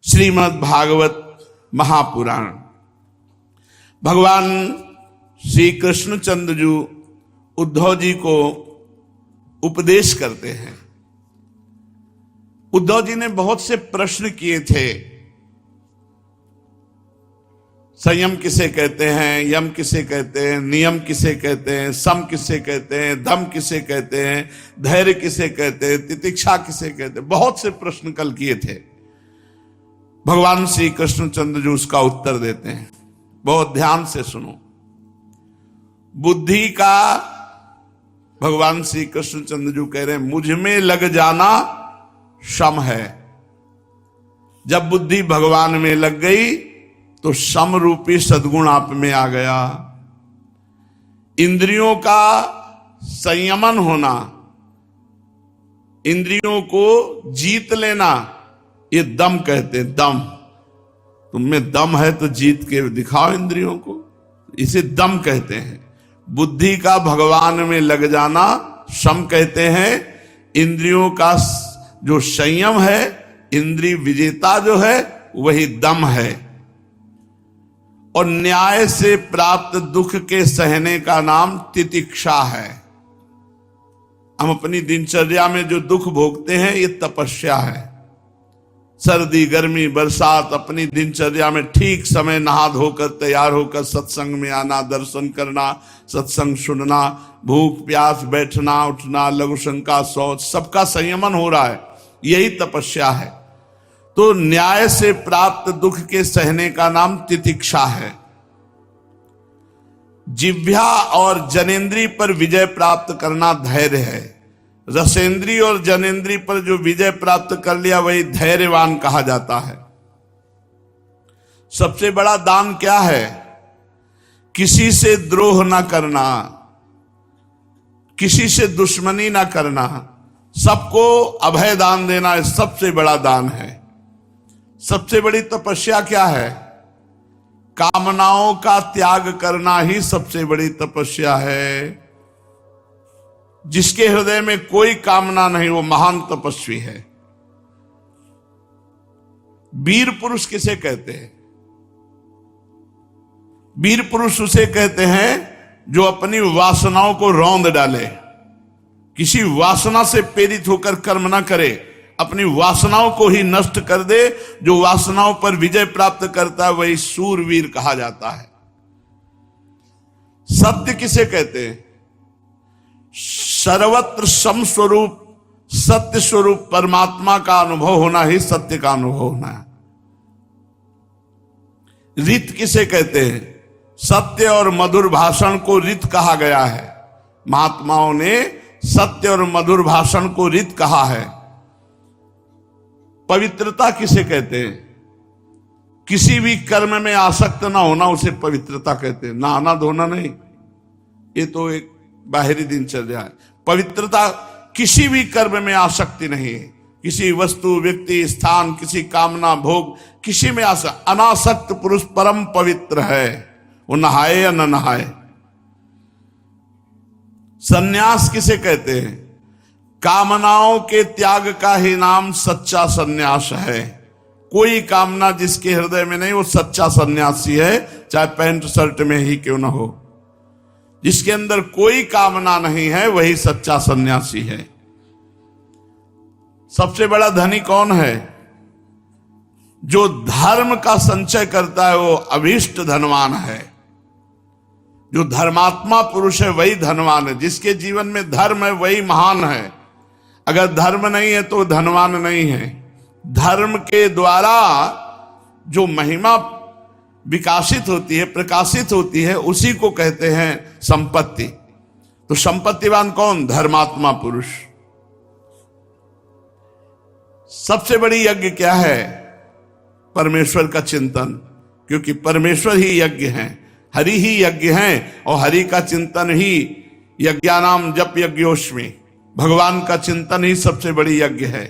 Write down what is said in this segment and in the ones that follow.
श्रीमद् भागवत महापुराण। भगवान श्री कृष्णचंद्र जी उद्धव जी को उपदेश करते हैं। उद्धव जी ने बहुत से प्रश्न किए थे। संयम किसे कहते हैं, यम किसे कहते हैं, नियम किसे कहते हैं, सम किसे कहते हैं, दम किसे कहते हैं, धैर्य किसे कहते हैं, तितिक्षा किसे कहते हैं, बहुत से प्रश्न कल किए थे। भगवान श्री कृष्णचंद्र जी उसका उत्तर देते हैं। बहुत ध्यान से सुनो। बुद्धि का भगवान श्री कृष्णचंद्र जी कह रहे हैं मुझ में लग जाना शम है। जब बुद्धि भगवान में लग गई तो शम रूपी सद्गुण आप में आ गया। इंद्रियों का संयमन होना, इंद्रियों को जीत लेना, ये दम कहते हैं। दम, तुम में दम है तो जीत के दिखाओ इंद्रियों को, इसे दम कहते हैं। बुद्धि का भगवान में लग जाना शम कहते हैं। इंद्रियों का जो संयम है, इंद्रिय विजेता जो है, वही दम है। और न्याय से प्राप्त दुख के सहने का नाम तितिक्षा है। हम अपनी दिनचर्या में जो दुख भोगते हैं ये तपस्या है। सर्दी, गर्मी, बरसात, अपनी दिनचर्या में ठीक समय नहा धोकर तैयार होकर सत्संग में आना, दर्शन करना, सत्संग सुनना, भूख प्यास, बैठना उठना, लघु शंका, शौच, सबका संयमन हो रहा है, यही तपस्या है। तो न्याय से प्राप्त दुख के सहने का नाम तितिक्षा है। जिह्वा और जनेन्द्रिय पर विजय प्राप्त करना धैर्य है। रसेंद्रिय और जनेन्द्रिय पर जो विजय प्राप्त कर लिया वही धैर्यवान कहा जाता है। सबसे बड़ा दान क्या है? किसी से द्रोह ना करना, किसी से दुश्मनी ना करना, सबको अभय दान देना सबसे बड़ा दान है। सबसे बड़ी तपस्या क्या है? कामनाओं का त्याग करना ही सबसे बड़ी तपस्या है। जिसके हृदय में कोई कामना नहीं वो महान तपस्वी है। वीर पुरुष किसे कहते हैं? वीर पुरुष उसे कहते हैं जो अपनी वासनाओं को रौंद डाले, किसी वासना से प्रेरित होकर कर्म ना करे, अपनी वासनाओं को ही नष्ट कर दे। जो वासनाओं पर विजय प्राप्त करता है वही सूरवीर कहा जाता है। सत्य किसे कहते हैं? सर्वत्र सम स्वरूप सत्य स्वरूप परमात्मा का अनुभव होना ही सत्य का अनुभव होना है। रित किसे कहते हैं? सत्य और मधुर भाषण को रित कहा गया है। महात्माओं ने सत्य और मधुर भाषण को रित कहा है। पवित्रता किसे कहते हैं? किसी भी कर्म में आसक्त ना होना उसे पवित्रता कहते हैं। नहाना धोना नहीं, ये तो एक बाहरी दिनचर्या है। पवित्रता किसी भी कर्म में आसक्ति नहीं है। किसी वस्तु, व्यक्ति, स्थान, किसी कामना, भोग, किसी में अनासक्त पुरुष परम पवित्र है। वो नहाए या न नहाए। सन्यास किसे कहते हैं? कामनाओं के त्याग का ही नाम सच्चा सन्यास है। कोई कामना जिसके हृदय में नहीं वो सच्चा सन्यासी है, चाहे पैंट शर्ट में ही क्यों ना हो। जिसके अंदर कोई कामना नहीं है वही सच्चा सन्यासी है। सबसे बड़ा धनी कौन है? जो धर्म का संचय करता है वो अभीष्ट धनवान है। जो धर्मात्मा पुरुष है वही धनवान है। जिसके जीवन में धर्म है वही महान है। अगर धर्म नहीं है तो धनवान नहीं है। धर्म के द्वारा जो महिमा विकासित होती है, प्रकाशित होती है, उसी को कहते हैं संपत्ति। तो संपत्तिवान कौन? धर्मात्मा पुरुष। सबसे बड़ी यज्ञ क्या है? परमेश्वर का चिंतन, क्योंकि परमेश्वर ही यज्ञ हैं, हरि ही यज्ञ हैं और हरि का चिंतन ही यज्ञानाम जप यज्ञोष्मी। भगवान का चिंतन ही सबसे बड़ी यज्ञ है।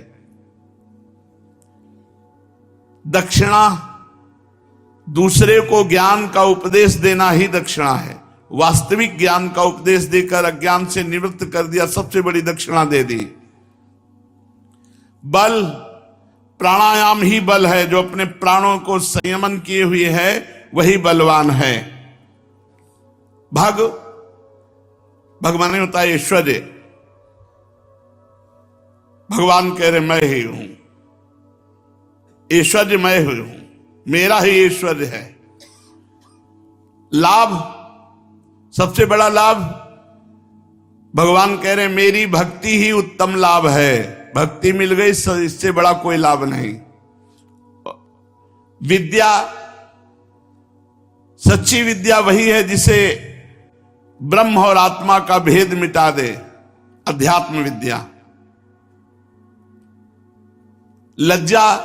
दक्षिणा, दूसरे को ज्ञान का उपदेश देना ही दक्षिणा है। वास्तविक ज्ञान का उपदेश देकर अज्ञान से निवृत्त कर दिया, सबसे बड़ी दक्षिणा दे दी। बल, प्राणायाम ही बल है। जो अपने प्राणों को संयमन किए हुए है वही बलवान है। भग माने होता है ऐश्वर्य। भगवान कह रहे मैं ही हूं, ऐश्वर्य मैं ही हूं, मेरा ही ऐश्वर्य है। लाभ, सबसे बड़ा लाभ भगवान कह रहे मेरी भक्ति ही उत्तम लाभ है। भक्ति मिल गई, इससे बड़ा कोई लाभ नहीं। विद्या, सच्ची विद्या वही है जिसे ब्रह्म और आत्मा का भेद मिटा दे, अध्यात्म विद्या। लज्जा,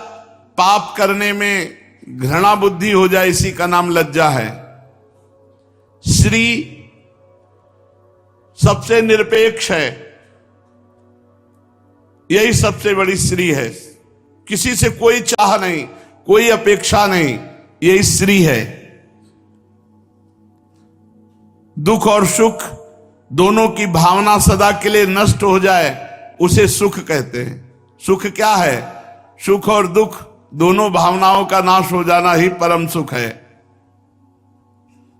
पाप करने में घृणा बुद्धि हो जाए, इसी का नाम लज्जा है। श्री सबसे निरपेक्ष है, यही सबसे बड़ी श्री है। किसी से कोई चाह नहीं, कोई अपेक्षा नहीं, यही श्री है। दुख और सुख दोनों की भावना सदा के लिए नष्ट हो जाए, उसे सुख कहते हैं। सुख क्या है? सुख और दुख दोनों भावनाओं का नाश हो जाना ही परम सुख है।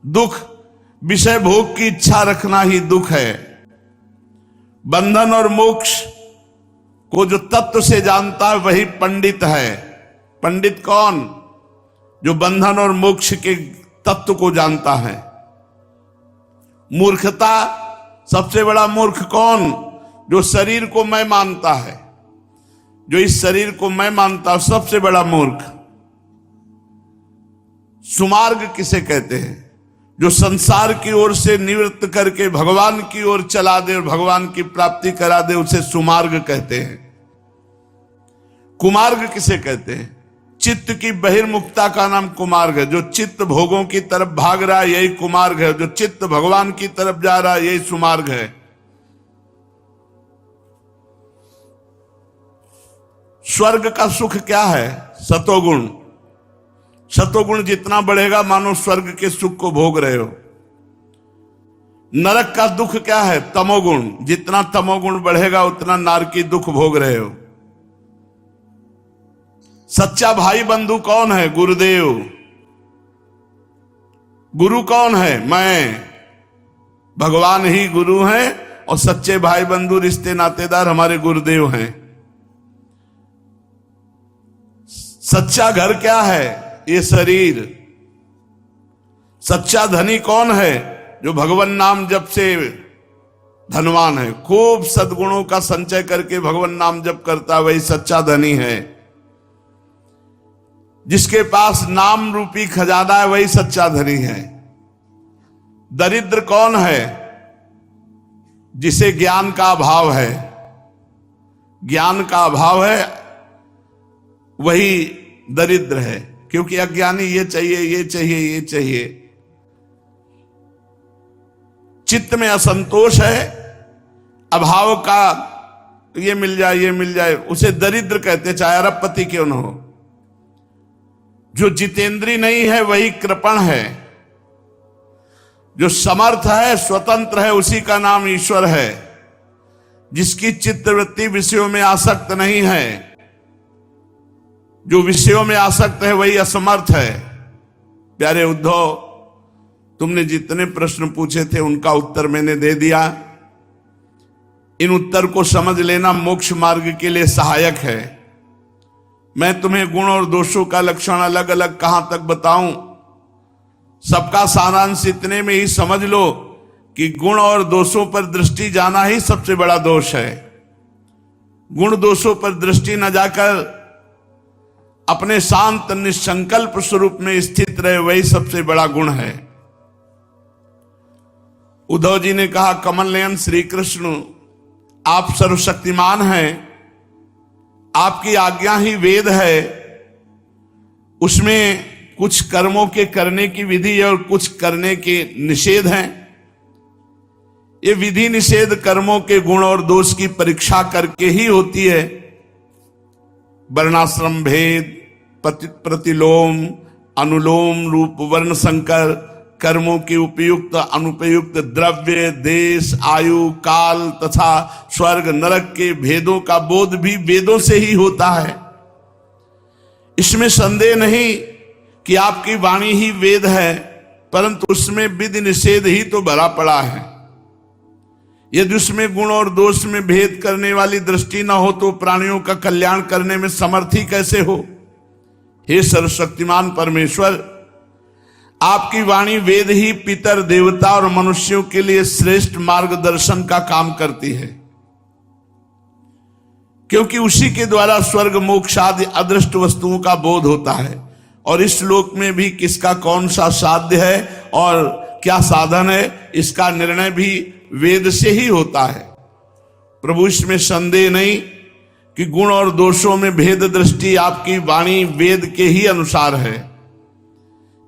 दुख, विषय भोग की इच्छा रखना ही दुख है। बंधन और मोक्ष को जो तत्व से जानता है वही पंडित है। पंडित कौन? जो बंधन और मोक्ष के तत्व को जानता है। मूर्खता, सबसे बड़ा मूर्ख कौन? जो शरीर को मैं मानता है, जो इस शरीर को मैं मानता हूं, सबसे बड़ा मूर्ख। सुमार्ग किसे कहते हैं? जो संसार की ओर से निवृत्त करके भगवान की ओर चला दे और भगवान की प्राप्ति करा दे, उसे सुमार्ग कहते हैं। कुमार्ग किसे कहते हैं? चित्त की बहिर्मुखता का नाम कुमार्ग है। जो चित्त भोगों की तरफ भाग रहा है यही कुमार्ग है। जो चित्त भगवान की तरफ जा रहा है यही सुमार्ग है। स्वर्ग का सुख क्या है? सतोगुण। सतोगुण जितना बढ़ेगा मानो स्वर्ग के सुख को भोग रहे हो। नरक का दुख क्या है? तमोगुण। जितना तमोगुण बढ़ेगा उतना नरकी दुख भोग रहे हो। सच्चा भाई बंधु कौन है? गुरुदेव। गुरु कौन है? मैं। भगवान ही गुरु हैं और सच्चे भाई बंधु रिश्ते नातेदार हमारे गुरुदेव हैं। सच्चा घर क्या है? ये शरीर। सच्चा धनी कौन है? जो भगवान नाम जप से धनवान है। खूब सद्गुणों का संचय करके भगवान नाम जप करता है, वही सच्चा धनी है। जिसके पास नाम रूपी खजाना है वही सच्चा धनी है। दरिद्र कौन है? जिसे ज्ञान का अभाव है। ज्ञान का अभाव है वही दरिद्र है, क्योंकि अज्ञानी ये चाहिए, ये चाहिए, ये चाहिए। चित्त में असंतोष है, अभाव का, ये मिल जाए, ये मिल जाए, उसे दरिद्र कहते, चाहे अरबपति क्यों न हो। जो जितेंद्री नहीं है वही कृपण है। जो समर्थ है, स्वतंत्र है, उसी का नाम ईश्वर है। जिसकी चित्तवृत्ति विषयों में आसक्त नहीं है, जो विषयों में आसक्त है वही असमर्थ है। प्यारे उद्धव, तुमने जितने प्रश्न पूछे थे उनका उत्तर मैंने दे दिया। इन उत्तर को समझ लेना मोक्ष मार्ग के लिए सहायक है। मैं तुम्हें गुण और दोषों का लक्षण अलग अलग कहां तक बताऊं, सबका सारांश इतने में ही समझ लो कि गुण और दोषों पर दृष्टि जाना ही सबसे बड़ा दोष है। गुण दोषों पर दृष्टि न जाकर अपने शांत निसंकल्प स्वरूप में स्थित रहे, वही सबसे बड़ा गुण है। उद्धव जी ने कहा, कमल नयन श्री कृष्ण, आप सर्वशक्तिमान हैं, आपकी आज्ञा ही वेद है, उसमें कुछ कर्मों के करने की विधि है और कुछ करने के निषेध हैं। ये विधि निषेध कर्मों के गुण और दोष की परीक्षा करके ही होती है। वर्णाश्रम भेद, प्रतिलोम, अनुलोम रूप वर्ण संकर, कर्मों के उपयुक्त अनुपयुक्त, द्रव्य, देश, आयु, काल तथा स्वर्ग नरक के भेदों का बोध भी वेदों से ही होता है। इसमें संदेह नहीं कि आपकी वाणी ही वेद है, परंतु उसमें विधि निषेध ही तो भरा पड़ा है। यदि उसमें गुण और दोष में भेद करने वाली दृष्टि न हो तो प्राणियों का कल्याण करने में समर्थ ही कैसे हो। हे सर्वशक्तिमान परमेश्वर, आपकी वाणी वेद ही पितर, देवता और मनुष्यों के लिए श्रेष्ठ मार्गदर्शन का काम करती है, क्योंकि उसी के द्वारा स्वर्ग मोक्ष आदि अदृष्ट वस्तुओं का बोध होता है। और इस श्लोक में भी किसका कौन सा साध्य है और क्या साधन है, इसका निर्णय भी वेद से ही होता है। प्रभु, इसमें संदेह नहीं कि गुण और दोषों में भेद दृष्टि आपकी वाणी वेद के ही अनुसार है,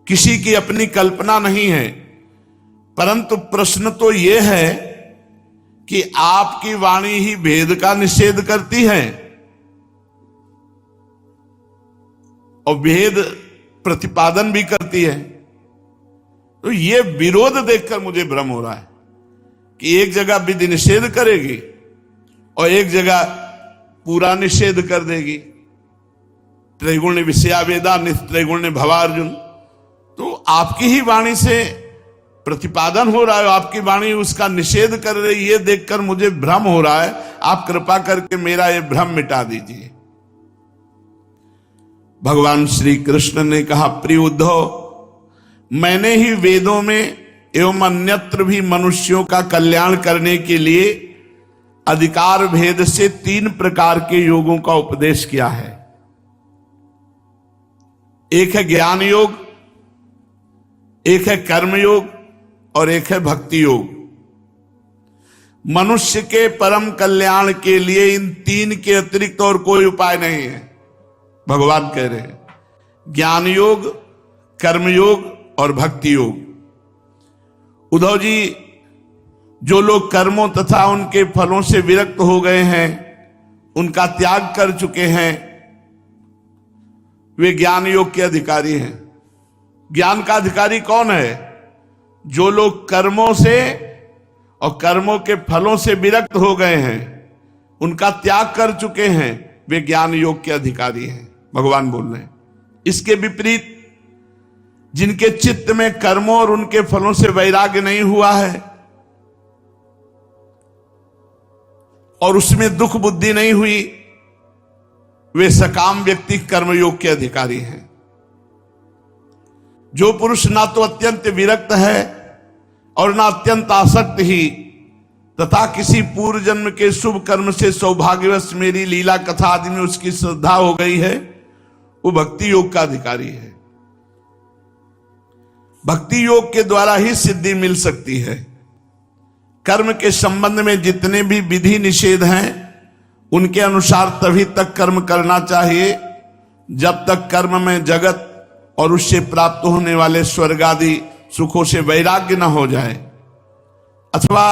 किसी की अपनी कल्पना नहीं है। परंतु प्रश्न तो यह है कि आपकी वाणी ही भेद का निषेध करती है और भेद प्रतिपादन भी करती है। तो यह विरोध देखकर मुझे भ्रम हो रहा है कि एक जगह विधि निषेध करेगी और एक जगह पूरा निषेध कर देगी। त्रैगुण्य विषया वेदा निस्त्रैगुण्य भवार्जुन। तो आपकी ही वाणी से प्रतिपादन हो रहा है, आपकी वाणी उसका निषेध कर रही है, देखकर मुझे भ्रम हो रहा है। आप कृपा करके मेरा यह भ्रम मिटा दीजिए। भगवान श्री कृष्ण ने कहा, प्रिय उद्धव, मैंने ही वेदों में एवं अन्यत्र भी मनुष्यों का कल्याण करने के लिए अधिकार भेद से 3 प्रकार के योगों का उपदेश किया है। एक है ज्ञान योग, एक है कर्म योग और एक है भक्ति योग। मनुष्य के परम कल्याण के लिए इन 3 के अतिरिक्त और कोई उपाय नहीं है। भगवान कह रहे हैं ज्ञान योग, कर्म योग और भक्ति योग। उद्धव जी, जो लोग कर्मों तथा उनके फलों से विरक्त हो गए हैं, उनका त्याग कर चुके हैं, वे ज्ञान योग के अधिकारी हैं। ज्ञान का अधिकारी कौन है? जो लोग कर्मों से और कर्मों के फलों से विरक्त हो गए हैं, उनका त्याग कर चुके हैं, वे ज्ञान योग के अधिकारी हैं। भगवान बोल रहे हैं। इसके विपरीत जिनके चित्त में कर्मों और उनके फलों से वैराग्य नहीं हुआ है और उसमें दुख बुद्धि नहीं हुई, वे सकाम व्यक्ति कर्मयोग के अधिकारी हैं। जो पुरुष ना तो अत्यंत विरक्त है और ना अत्यंत आसक्त ही, तथा किसी पूर्व जन्म के शुभ कर्म से सौभाग्यवश मेरी लीला कथा आदि में उसकी श्रद्धा हो गई है, वो भक्ति योग का अधिकारी है। भक्ति योग के द्वारा ही सिद्धि मिल सकती है। कर्म के संबंध में जितने भी विधि निषेध हैं, उनके अनुसार तभी तक कर्म करना चाहिए जब तक कर्म में जगत और उससे प्राप्त होने वाले स्वर्ग आदि सुखों से वैराग्य न हो जाए, अथवा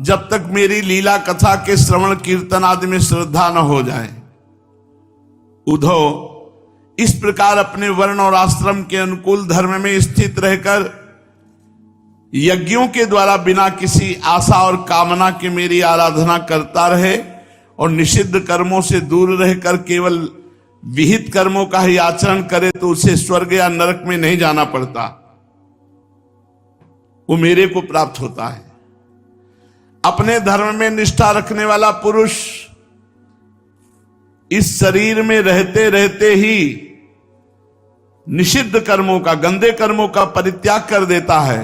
जब तक मेरी लीला कथा के श्रवण कीर्तन आदि में श्रद्धा न हो जाए। उद्धव, इस प्रकार अपने वर्ण और आश्रम के अनुकूल धर्म में स्थित रहकर यज्ञों के द्वारा बिना किसी आशा और कामना के मेरी आराधना करता रहे और निषिद्ध कर्मों से दूर रहकर केवल विहित कर्मों का ही आचरण करे, तो उसे स्वर्ग या नरक में नहीं जाना पड़ता, वो मेरे को प्राप्त होता है। अपने धर्म में निष्ठा रखने वाला पुरुष इस शरीर में रहते रहते ही निषिद्ध कर्मों का, गंदे कर्मों का परित्याग कर देता है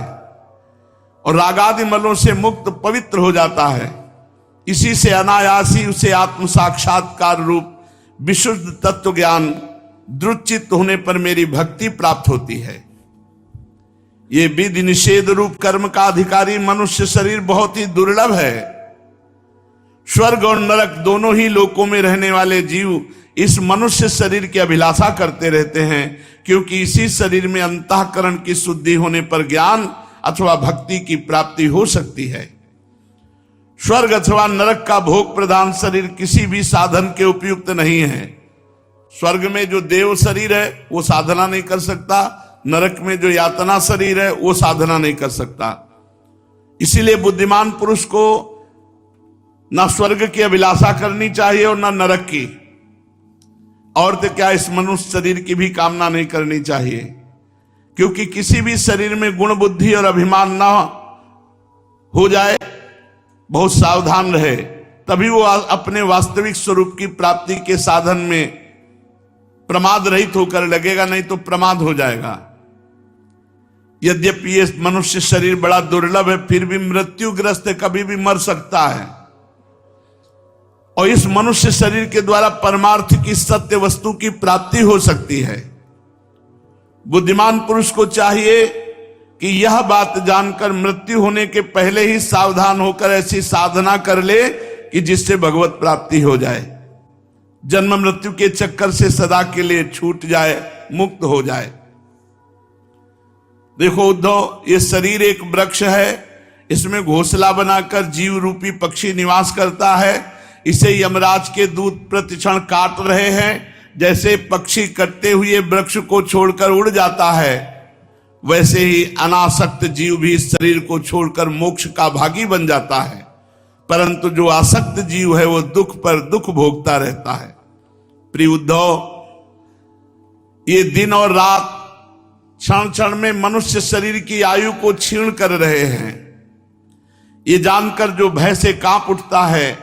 और रागादि मलों से मुक्त पवित्र हो जाता है। इसी से अनायास ही उसे आत्म साक्षात्कार रूप विशुद्ध तत्व ज्ञान दृढ़चित्त होने पर मेरी भक्ति प्राप्त होती है। ये विधि निषेध रूप कर्म का अधिकारी मनुष्य शरीर बहुत ही दुर्लभ है। स्वर्ग और नरक दोनों ही लोकों में रहने वाले जीव इस मनुष्य शरीर की अभिलाषा करते रहते हैं, क्योंकि इसी शरीर में अंतःकरण की शुद्धि होने पर ज्ञान अथवा भक्ति की प्राप्ति हो सकती है। स्वर्ग अथवा नरक का भोग प्रधान शरीर किसी भी साधन के उपयुक्त नहीं है। स्वर्ग में जो देव शरीर है वो साधना नहीं कर सकता, नरक में जो यातना शरीर है वो साधना नहीं कर सकता। इसीलिए बुद्धिमान पुरुष को ना स्वर्ग की अभिलाषा करनी चाहिए और ना नरक की। और तो क्या, इस मनुष्य शरीर की भी कामना नहीं करनी चाहिए, क्योंकि किसी भी शरीर में गुण बुद्धि और अभिमान ना हो जाए, बहुत सावधान रहे, तभी वो अपने वास्तविक स्वरूप की प्राप्ति के साधन में प्रमाद रहित होकर लगेगा, नहीं तो प्रमाद हो जाएगा। यद्यपि ये मनुष्य शरीर बड़ा दुर्लभ है, फिर भी मृत्युग्रस्त है, कभी भी मर सकता है। और इस मनुष्य शरीर के द्वारा परमार्थ की सत्य वस्तु की प्राप्ति हो सकती है। बुद्धिमान पुरुष को चाहिए कि यह बात जानकर मृत्यु होने के पहले ही सावधान होकर ऐसी साधना कर ले कि जिससे भगवत प्राप्ति हो जाए, जन्म मृत्यु के चक्कर से सदा के लिए छूट जाए, मुक्त हो जाए। देखो उद्धव, ये शरीर एक वृक्ष है, इसमें घोंसला बनाकर जीव रूपी पक्षी निवास करता है। इसे यमराज के दूत प्रतिक्षण काट रहे हैं। जैसे पक्षी कटते हुए वृक्ष को छोड़कर उड़ जाता है, वैसे ही अनासक्त जीव भी इस शरीर को छोड़कर मोक्ष का भागी बन जाता है। परंतु जो आसक्त जीव है वो दुख पर दुख भोगता रहता है। प्रिय उद्धव, ये दिन और रात क्षण क्षण में मनुष्य शरीर की आयु को क्षीण कर रहे हैं। ये जानकर जो भय से कांप उठता है,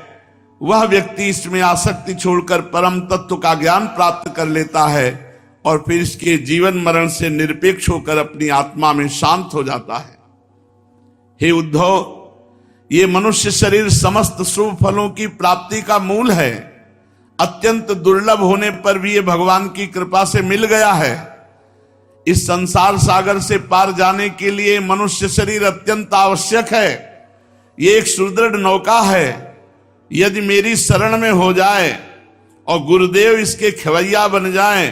वह व्यक्ति इसमें आसक्ति छोड़कर परम तत्व का ज्ञान प्राप्त कर लेता है और फिर इसके जीवन मरण से निरपेक्ष होकर अपनी आत्मा में शांत हो जाता है। हे उद्धव, ये मनुष्य शरीर समस्त शुभ फलों की प्राप्ति का मूल है। अत्यंत दुर्लभ होने पर भी ये भगवान की कृपा से मिल गया है। इस संसार सागर से पार जाने के लिए मनुष्य शरीर अत्यंत आवश्यक है। ये एक सुदृढ़ नौका है। यदि मेरी शरण में हो जाए और गुरुदेव इसके खवैया बन जाए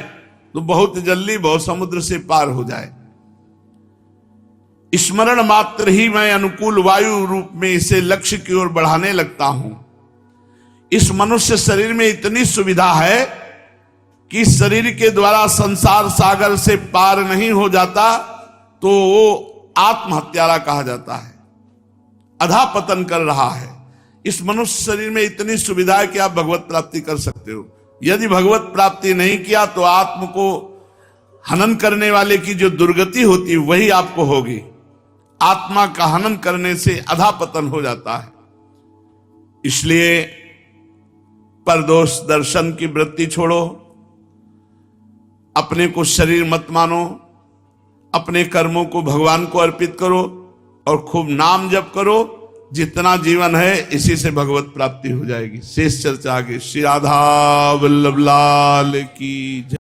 तो बहुत जल्दी भव समुद्र से पार हो जाए। स्मरण मात्र ही मैं अनुकूल वायु रूप में इसे लक्ष्य की ओर बढ़ाने लगता हूं। इस मनुष्य शरीर में इतनी सुविधा है कि शरीर के द्वारा संसार सागर से पार नहीं हो जाता तो वो आत्महत्यारा कहा जाता है, अधापतन कर रहा है। इस मनुष्य शरीर में इतनी सुविधा है कि आप भगवत प्राप्ति कर सकते हो। यदि भगवत प्राप्ति नहीं किया तो आत्म को हनन करने वाले की जो दुर्गति होती है वही आपको होगी। आत्मा का हनन करने से अधापतन हो जाता है। इसलिए परदोष दर्शन की वृत्ति छोड़ो, अपने को शरीर मत मानो, अपने कर्मों को भगवान को अर्पित करो और खूब नाम जप करो। जितना जीवन है इसी से भगवत प्राप्ति हो जाएगी। शेष चर्चा आगे। श्री राधा वल्लभ लाल की जय।